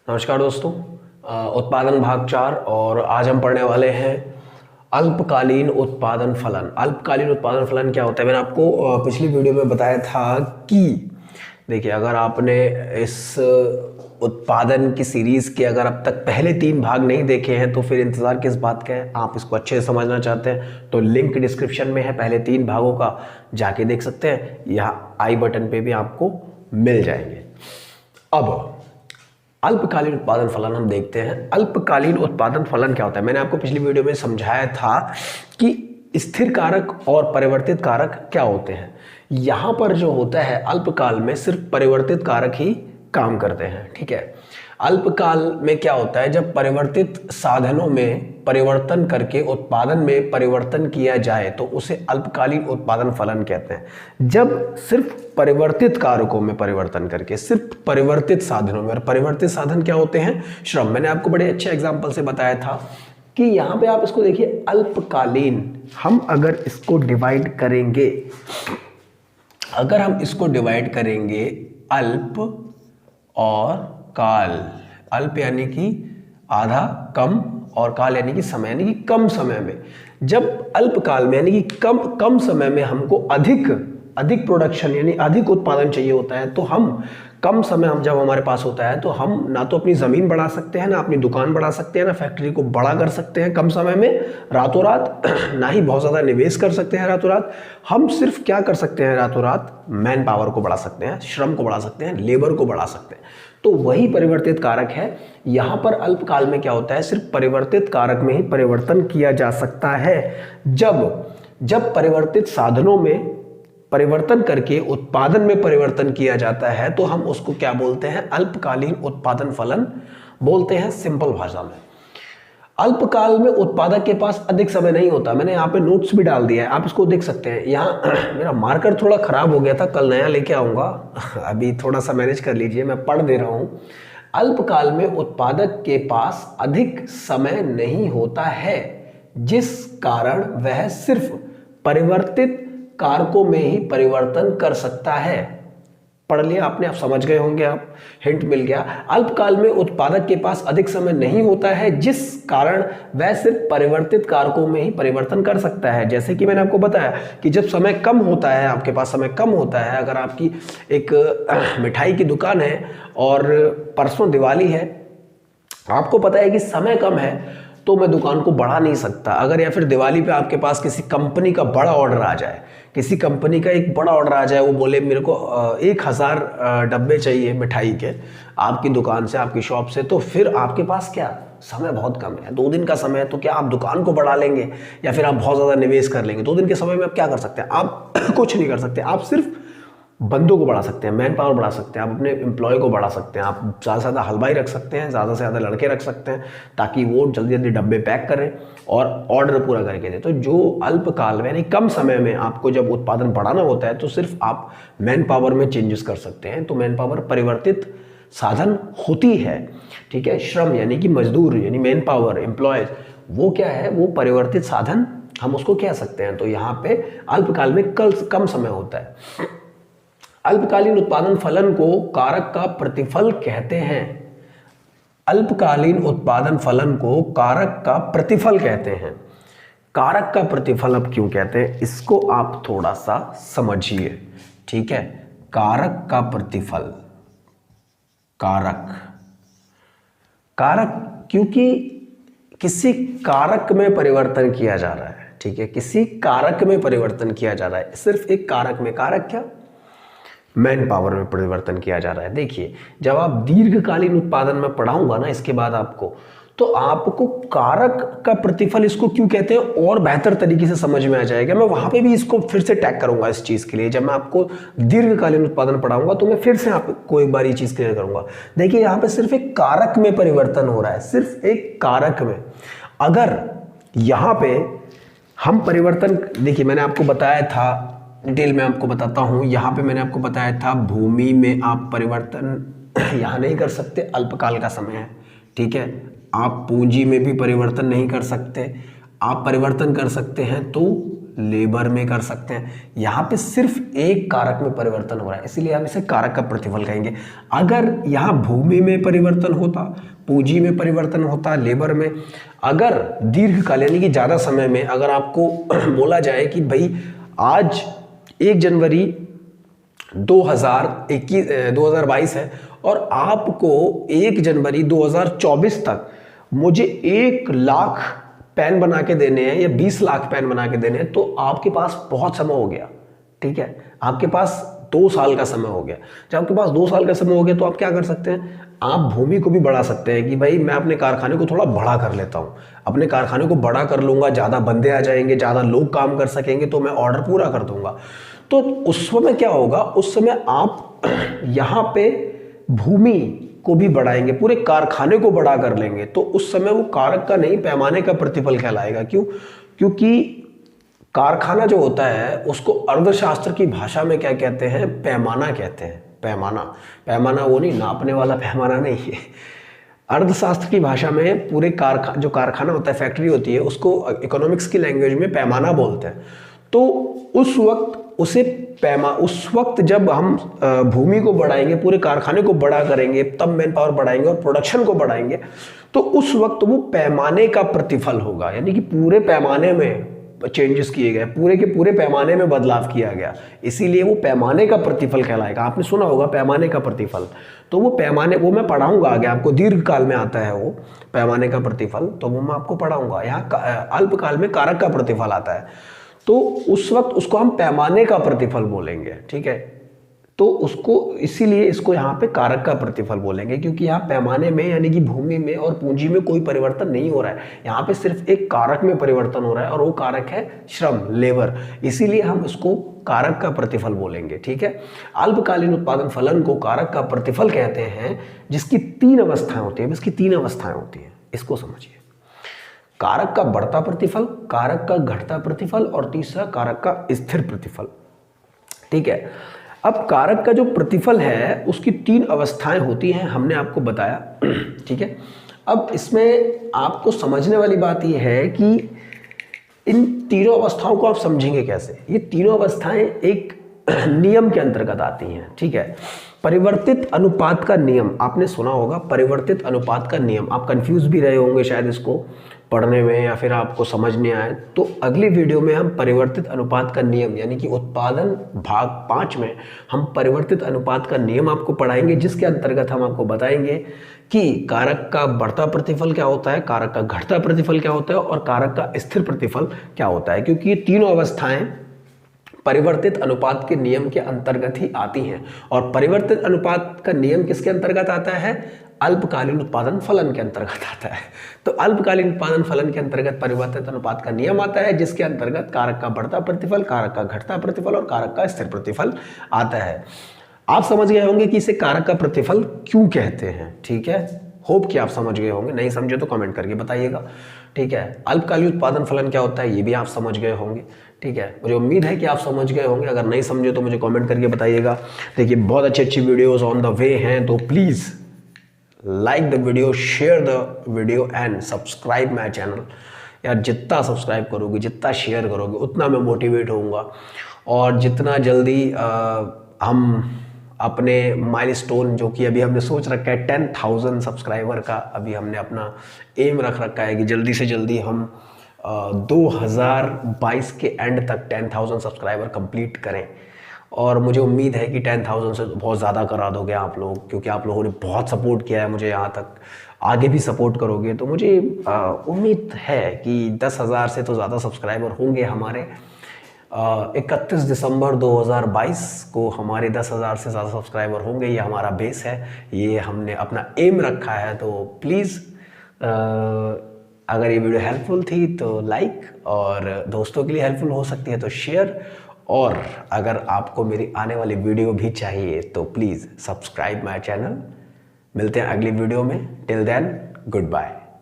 नमस्कार दोस्तों। उत्पादन भाग 4 और आज हम पढ़ने वाले हैं अल्पकालीन उत्पादन फलन। अल्पकालीन उत्पादन फलन क्या होता है? मैंने आपको पिछली वीडियो में बताया था कि देखिए, अगर आपने इस उत्पादन की सीरीज़ के अगर अब तक पहले 3 भाग नहीं देखे हैं तो फिर इंतज़ार किस बात का है। आप इसको अच्छे से समझना चाहते हैं तो लिंक डिस्क्रिप्शन में है, पहले 3 भागों का जाके देख सकते हैं, यहाँ आई बटन पे भी आपको मिल जाएंगे। अब अल्पकालीन उत्पादन फलन हम देखते हैं। अल्पकालीन उत्पादन फलन क्या होता है? मैंने आपको पिछली वीडियो में समझाया था कि स्थिर कारक और परिवर्तित कारक क्या होते हैं। यहाँ पर जो होता है अल्पकाल में सिर्फ परिवर्तित कारक ही काम करते हैं, ठीक है। अल्पकाल में क्या होता है? जब परिवर्तित साधनों में परिवर्तन करके उत्पादन में परिवर्तन किया जाए तो उसे अल्पकालीन उत्पादन फलन कहते हैं। जब सिर्फ परिवर्तित कारकों में परिवर्तन करके, सिर्फ परिवर्तित साधनों में, और परिवर्तित साधन क्या होते हैं? श्रम। मैंने आपको बड़े अच्छे एग्जाम्पल से बताया था कि यहाँ पे आप इसको देखिए, अल्पकालीन। हम अगर इसको डिवाइड करेंगे, अगर हम इसको डिवाइड करेंगे अल्प और काल, अल्प यानी कि आधा, कम, और काल यानी कि समय, यानी कि कम समय में। जब अल्पकाल में यानी कि कम समय में हमको अधिक प्रोडक्शन यानी अधिक उत्पादन चाहिए होता है तो हम कम समय हम जब हमारे पास होता है तो हम ना तो अपनी ज़मीन बढ़ा सकते हैं, ना अपनी दुकान बढ़ा सकते हैं, ना फैक्ट्री को बड़ा कर सकते हैं कम समय में रातों रात, ना ही बहुत ज़्यादा निवेश कर सकते हैं रातों रात। हम सिर्फ क्या कर सकते हैं रातों रात? मैन पावर को बढ़ा सकते हैं, श्रम को बढ़ा सकते हैं, लेबर को बढ़ा सकते हैं। तो वही परिवर्तित कारक है। यहाँ पर अल्पकाल में क्या होता है? सिर्फ परिवर्तित कारक में ही परिवर्तन किया जा सकता है। जब परिवर्तित साधनों में परिवर्तन करके उत्पादन में परिवर्तन किया जाता है तो हम उसको क्या बोलते हैं? अल्पकालीन उत्पादन फलन बोलते हैं, सिंपल भाषा में। अल्पकाल में उत्पादक के पास अधिक समय नहीं होता। मैंने यहाँ पे नोट्स भी डाल दिया है, आप इसको देख सकते हैं। यहाँ मेरा मार्कर थोड़ा खराब हो गया था, कल नया लेके आऊँगा, अभी थोड़ा सा मैनेज कर लीजिए, मैं पढ़ दे रहा हूँ। अल्पकाल में उत्पादक के पास अधिक समय नहीं होता है, जिस कारण वह सिर्फ परिवर्तित कारकों में ही परिवर्तन कर सकता है। पढ़ लिया आपने, आप समझ गए होंगे, आप हिंट मिल गया। अल्पकाल में उत्पादक के पास अधिक समय नहीं होता है, जिस कारण वह सिर्फ परिवर्तित कारकों में ही परिवर्तन कर सकता है। जैसे कि मैंने आपको बताया कि जब समय कम होता है, आपके पास समय कम होता है, अगर आपकी एक मिठाई की दुकान है और परसों दिवाली है, आपको पता है कि समय कम है तो मैं दुकान को बढ़ा नहीं सकता। अगर या फिर दिवाली पे आपके पास किसी कंपनी का बड़ा ऑर्डर आ जाए, किसी कंपनी का एक बड़ा ऑर्डर आ जाए, वो बोले मेरे को 1000 डब्बे चाहिए मिठाई के आपकी दुकान से, आपकी शॉप से, तो फिर आपके पास क्या, समय बहुत कम है, 2 दिन का समय है, तो क्या आप दुकान को बढ़ा लेंगे या फिर आप बहुत ज़्यादा निवेश कर लेंगे? 2 दिन के समय में आप क्या कर सकते हैं? आप कुछ नहीं कर सकते। आप सिर्फ बंदों को बढ़ा सकते हैं, मैन पावर बढ़ा सकते हैं, आप अपने एम्प्लॉय को बढ़ा सकते हैं, आप ज़्यादा से ज़्यादा हलवाई रख सकते हैं, ज़्यादा से ज़्यादा लड़के रख सकते हैं ताकि वो जल्दी जल्दी डब्बे पैक करें और ऑर्डर पूरा करके दें। तो जो अल्पकाल में यानी कम समय में आपको जब उत्पादन बढ़ाना होता है तो सिर्फ आप मैन पावर में चेंजेस कर सकते हैं। तो मैन पावर परिवर्तित साधन होती है, ठीक है। श्रम यानी कि मजदूर यानी मैन पावर, एम्प्लॉयज, वो क्या है? वो परिवर्तित साधन हम उसको कह सकते हैं। तो यहाँ पे अल्पकाल में कम समय होता है। अल्पकालीन उत्पादन फलन को कारक का प्रतिफल कहते हैं। अल्पकालीन उत्पादन फलन को कारक का प्रतिफल कहते हैं। कारक का प्रतिफल अब क्यों कहते हैं, इसको आप थोड़ा सा समझिए, ठीक है। कारक का प्रतिफल, कारक क्योंकि किसी कारक में परिवर्तन किया जा रहा है, ठीक है। किसी कारक में परिवर्तन किया जा रहा है, सिर्फ एक कारक में। कारक क्या? मैन पावर में परिवर्तन किया जा रहा है। देखिए, जब आप दीर्घकालीन उत्पादन में पढ़ाऊंगा ना इसके बाद आपको, तो आपको कारक का प्रतिफल इसको क्यों कहते हैं और बेहतर तरीके से समझ में आ जाएगा। मैं वहां पे भी इसको फिर से टैग करूंगा इस चीज के लिए। जब मैं आपको दीर्घकालीन उत्पादन पढ़ाऊंगा तो मैं फिर से आपको एक बार ये चीज क्लियर करूंगा। देखिए, यहाँ पे सिर्फ एक कारक में परिवर्तन हो रहा है, सिर्फ एक कारक में। अगर यहाँ पे हम परिवर्तन, देखिए मैंने आपको बताया था, डिटेल में आपको बताता हूँ। यहाँ पे मैंने आपको बताया था भूमि में आप परिवर्तन यहाँ नहीं कर सकते, अल्पकाल का समय है, ठीक है। आप पूंजी में भी परिवर्तन नहीं कर सकते। आप परिवर्तन कर सकते हैं तो लेबर में कर सकते हैं। यहाँ पे सिर्फ एक कारक में परिवर्तन हो रहा है, इसीलिए हम इसे कारक का प्रतिफल कहेंगे। अगर यहाँ भूमि में परिवर्तन होता, पूंजी में परिवर्तन होता, लेबर में, अगर दीर्घकाल यानी कि ज़्यादा समय में अगर आपको बोला जाए कि भाई आज 1 जनवरी 2022 है और आपको 1 जनवरी 2024 तक मुझे 1 लाख पेन बना के देने हैं या 20 लाख पेन बना के देने हैं, तो आपके पास बहुत समय हो गया, ठीक है, आपके पास 2 साल का समय हो गया। जब आपके पास 2 साल का समय हो गया तो आप क्या कर सकते हैं, आप भूमि को भी बढ़ा सकते हैं कि भाई मैं अपने कारखाने को थोड़ा बड़ा कर लेता हूँ, अपने कारखाने को बड़ा कर लूँगा, ज़्यादा बंदे आ जाएंगे, ज़्यादा लोग काम कर सकेंगे, तो मैं ऑर्डर पूरा कर दूंगा। तो उस समय क्या होगा, उस समय आप यहाँ पे भूमि को भी बढ़ाएंगे, पूरे कारखाने को बड़ा कर लेंगे, तो उस समय वो कारक का नहीं पैमाने का प्रतिफल कहलाएगा। क्यों? क्योंकि कारखाना जो होता है उसको अर्थशास्त्र की भाषा में क्या कहते हैं, पैमाना कहते हैं। पैमाना वो नहीं, नापने वाला पैमाना नहीं है। अर्थशास्त्र की भाषा में पूरे जो कारखाना होता है, फैक्ट्री होती है, उसको इकोनॉमिक्स की लैंग्वेज में पैमाना बोलते हैं। तो उस वक्त जब हम भूमि को बढ़ाएंगे, पूरे कारखाने को बड़ा करेंगे, तब मैन पावर बढ़ाएंगे और प्रोडक्शन को बढ़ाएंगे, तो उस वक्त वो पैमाने का प्रतिफल होगा, यानी कि पूरे पैमाने में चेंजेस किए गए, पूरे के पूरे पैमाने में बदलाव किया गया, इसीलिए वो पैमाने का प्रतिफल कहलाएगा। आपने सुना होगा पैमाने का प्रतिफल, तो वो पैमाने, वो मैं पढ़ाऊंगा आगे आपको, दीर्घकाल में आता है वो पैमाने का प्रतिफल, तो वो मैं आपको पढ़ाऊंगा। यहाँ अल्पकाल में कारक का प्रतिफल आता है, तो उस वक्त उसको हम पैमाने का प्रतिफल बोलेंगे, ठीक है। तो उसको इसीलिए इसको यहाँ पे कारक का प्रतिफल बोलेंगे, क्योंकि यहाँ पैमाने में यानी कि भूमि में और पूंजी में कोई परिवर्तन नहीं हो रहा है, यहाँ पे सिर्फ एक कारक में परिवर्तन हो रहा है और वो कारक है श्रम, लेबर, इसीलिए हम इसको कारक का प्रतिफल बोलेंगे, ठीक है। अल्पकालीन उत्पादन फलन को कारक का प्रतिफल कहते हैं, जिसकी 3 अवस्थाएं होती है, इसकी 3 अवस्थाएं होती हैं, इसको समझिए। कारक का बढ़ता प्रतिफल, कारक का घटता प्रतिफल और तीसरा कारक का स्थिर प्रतिफल, ठीक है। अब कारक का जो प्रतिफल है उसकी 3 अवस्थाएं होती हैं, हमने आपको बताया, ठीक है। अब इसमें आपको समझने वाली बात यह है कि इन तीनों अवस्थाओं को आप समझेंगे कैसे। ये तीनों अवस्थाएं एक नियम के अंतर्गत आती हैं, ठीक है। परिवर्तित अनुपात का नियम आपने सुना होगा, परिवर्तित अनुपात का नियम। आप कंफ्यूज भी रहे होंगे शायद इसको पढ़ने में, या फिर आपको समझ नहीं आए, तो अगली वीडियो में हम परिवर्तित अनुपात का नियम यानी कि उत्पादन भाग 5 में हम परिवर्तित अनुपात का नियम आपको पढ़ाएंगे, जिसके अंतर्गत हम आपको बताएंगे कि कारक का बढ़ता प्रतिफल क्या होता है, कारक का घटता प्रतिफल क्या होता है और कारक का स्थिर प्रतिफल क्या होता है, क्योंकि ये तीनों अवस्थाएं परिवर्तित अनुपात के नियम के अंतर्गत ही आती हैं। और परिवर्तित अनुपात का नियम किसके अंतर्गत आता है, अल्पकालीन उत्पादन फलन के अंतर्गत आता है। तो अल्पकालीन उत्पादन फलन के अंतर्गत परिवर्तित अनुपात का नियम आता है, जिसके अंतर्गत कारक का बढ़ता प्रतिफल, कारक का घटता प्रतिफल और कारक का स्थिर प्रतिफल आता है। आप समझ गए होंगे कि इसे कारक का प्रतिफल क्यों कहते हैं, ठीक है। होप कि आप समझ गए होंगे, नहीं समझे तो कमेंट करके बताइएगा, ठीक है। अल्पकालीन उत्पादन फलन क्या होता है ये भी आप समझ गए होंगे, ठीक है। मुझे उम्मीद है कि आप समझ गए होंगे, अगर नहीं समझे तो मुझे कमेंट करके बताइएगा। देखिए बहुत अच्छी वीडियोस ऑन द वे हैं, तो please like the video, share the video and subscribe my channel. यार जितना सब्सक्राइब करोगे, जितना शेयर करोगे, उतना मैं मोटिवेट होऊंगा, और जितना जल्दी हम अपने माइलस्टोन जो कि अभी हमने सोच रखा है 10,000 सब्सक्राइबर का, अभी हमने अपना एम रख रखा है कि जल्दी से जल्दी हम 2022 के एंड तक 10,000 सब्सक्राइबर कंप्लीट करें। और मुझे उम्मीद है कि 10,000 से बहुत ज़्यादा करा दोगे आप लोग, क्योंकि आप लोगों ने बहुत सपोर्ट किया है मुझे यहाँ तक, आगे भी सपोर्ट करोगे। तो मुझे उम्मीद है कि 10,000 से तो ज़्यादा सब्सक्राइबर होंगे हमारे। 31 दिसंबर 2022 को हमारे 10,000 से ज़्यादा सब्सक्राइबर होंगे, ये हमारा बेस है, ये हमने अपना एम रखा है। तो प्लीज़ अगर ये वीडियो हेल्पफुल थी तो लाइक, और दोस्तों के लिए हेल्पफुल हो सकती है तो शेयर, और अगर आपको मेरी आने वाली वीडियो भी चाहिए तो प्लीज़ सब्सक्राइब माय चैनल। मिलते हैं अगली वीडियो में, टिल देन गुड बाय।